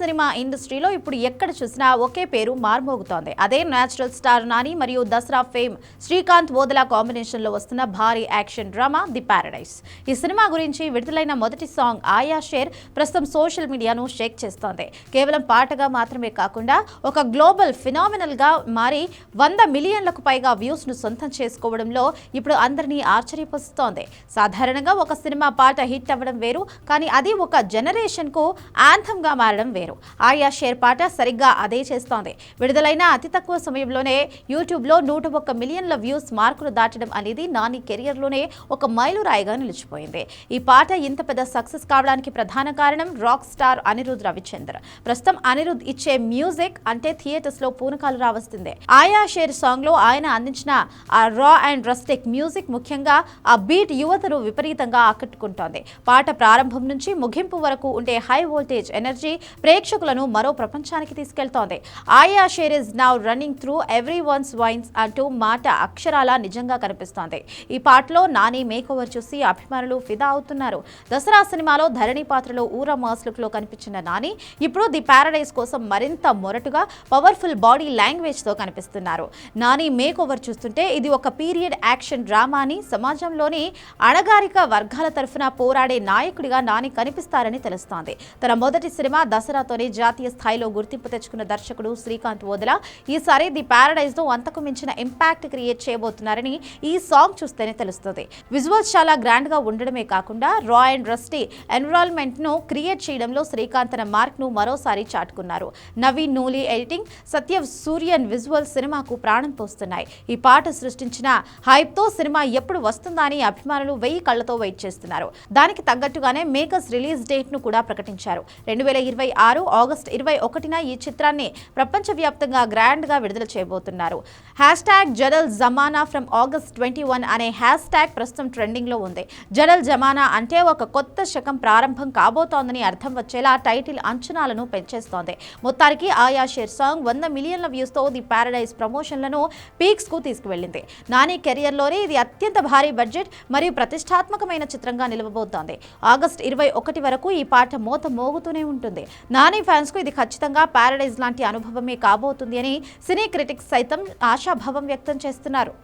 Cinema ఇండస్ట్రీలో ఇప్పుడు ఎక్కడ చూసినా ఒకే పేరు మార్మోగుతోంది. అదే నేచురల్ స్టార్ నాని మరియు దసరా ఫేమ్ శ్రీకాంత్ ఓదెలా కాంబినేషన్లో వస్తున్న భారీ యాక్షన్ డ్రామా ది ప్యారడైజ్. ఈ సినిమా గురించి విడుదలైన మొదటి సాంగ్ ఆయా షేర్ ప్రస్తుతం సోషల్ మీడియాను షేక్ చేస్తోంది. కేవలం పాటగా మాత్రమే కాకుండా ఒక గ్లోబల్ ఫినామినల్ గా మారి 100 మిలియన్లకు పైగా వ్యూస్ ను సొంతం చేసుకోవడంలో ఇప్పుడు అందరినీ ఆశ్చర్యపరుస్తోంది. సాధారణంగా ఒక సినిమా పాట హిట్ అవ్వడం వేరు, కానీ అది ఒక జనరేషన్ కు యాంథమ్ గా మారడం వేరు. ఆయా షేర్ పాట సరిగ్గా అదే చేస్తోంది. విడుదలైన అతి తక్కువ సమయంలోనే యూట్యూబ్ లో 101 మిలియన్ల వ్యూస్ మార్కులు దాటడం అనేది నాని కెరియర్ లోనే ఒక మైలురాయిగా నిలిచిపోయింది. ఈ పాట ఇంత పెద్ద సక్సెస్ కావడానికి ప్రధాన కారణం రాక్ స్టార్ అనిరుద్ రవిచంద్ర. ప్రస్తుతం అనిరుద్ ఇచ్చే మ్యూజిక్ అంటే థియేటర్స్ లో పూనకాలు రావస్తుంది. ఆయా షేర్ సాంగ్ లో ఆయన అందించిన ఆ రా అండ్ రస్టిక్ మ్యూజిక్, ముఖ్యంగా ఆ బీట్ యువతను విపరీతంగా ఆకట్టుకుంటోంది. పాట ప్రారంభం నుంచి ముగింపు వరకు ఉండే హై వోల్టేజ్ ఎనర్జీ ప్రేక్షకులను మరో ప్రపంచానికి తీసుకెళ్తోంది. ఆయా share is now running through every once wines అంటూ మాట అక్షరాల నిజంగా కనిపిస్తోంది. ఈ పాటలో నాని మేక్ ఓవర్ చూసి అభిమానులు ఫిదా అవుతున్నారు. దసరా సినిమాలో ధరణి పాత్రలో ఊర మాస్ లుక్ లో కనిపించిన నాని ఇప్పుడు ది ప్యారడైజ్ కోసం మరింత మొరటుగా పవర్ఫుల్ బాడీ లాంగ్వేజ్ తో కనిపిస్తున్నారు. నాని మేక్ ఓవర్ చూస్తుంటే ఇది ఒక పీరియడ్ యాక్షన్ డ్రామా అని, సమాజంలోని అణగారిక వర్గాల తరఫున పోరాడే నాయకుడిగా నాని కనిపిస్తారని తెలుస్తోంది. తన మొదటి సినిమా దసరాతోనే జాతీయ స్థాయిలో గుర్తింపు తెచ్చుకున్న దర్శకుడు శ్రీకాంత్ ఓదెలా ఈసారి ది ప్యారడైజ్ ను అంతకు మించిన ఇంపాక్ట్ క్రియేట్ చేయబోతున్నారని ఈ సాంగ్ చూస్తేనే తెలుస్తుంది. విజువల్స్ చాలా గ్రాండ్ గా ఉండడమే కాకుండా రా అండ్ రస్టీ ఎన్విరాన్మెంట్ ను క్రియేట్ చేయడంలో శ్రీకాంత్ తన మార్క్ ను మరోసారి చాటుకున్నారు. నవీన్ నూలి ఎడిటింగ్, సత్య సూర్యన్ విజువల్ సినిమాకు ప్రాణం పోస్తున్నాయి. ఈ పాట సృష్టించిన హైప్ తో సినిమా ఎప్పుడు వస్తుందా అని అభిమానులు 1000 కళ్లతో వెయిట్ చేస్తున్నారు. దానికి తగ్గట్టుగానే మేకర్స్ రిలీజ్ డేట్ ను కూడా ప్రకటించారు. 2026 ఆగస్టు 21న ఈ చిత్రాన్ని ప్రపంచవ్యాప్తంగా గ్రాండ్ గా విడుదల చేయబోతున్నారు. #జడల్ జమానా ఫ్రమ్ ఆగస్ట్ 21 అనే హ్యాష్ ప్రస్తుతం ట్రెండింగ్ లో ఉంది. జడల్ జమానా అంటే ఒక కొత్త శకం ప్రారంభం కాబోతోందని అర్థం వచ్చేలా టైటిల్ అంచనాలను పెంచేస్తోంది. మొత్తానికి ఆయా షేర్ సాంగ్ 100 మిలియన్ల వ్యూస్ తో ది ప్యారడైజ్ ప్రమోషన్లను పీక్స్ కు తీసుకువెళ్లింది. నాని కెరియర్ లోనే ఇది అత్యంత భారీ బడ్జెట్ మరియు ప్రతిష్టాత్మకమైన చిత్రంగా నిలవబోతోంది. ఆగస్టు 21 వరకు ఈ పాట మోత మోగుతూనే ఉంటుంది. నాని ఫ్యాన్స్ కు ఇది ఖచ్చితంగా ప్యారడైజ్ లాంటి అనుభవమే కాబోతుంది అని సినీ క్రిటిక్స్ సైతం ఆశాభావం వ్యక్తం చేస్తున్నారు.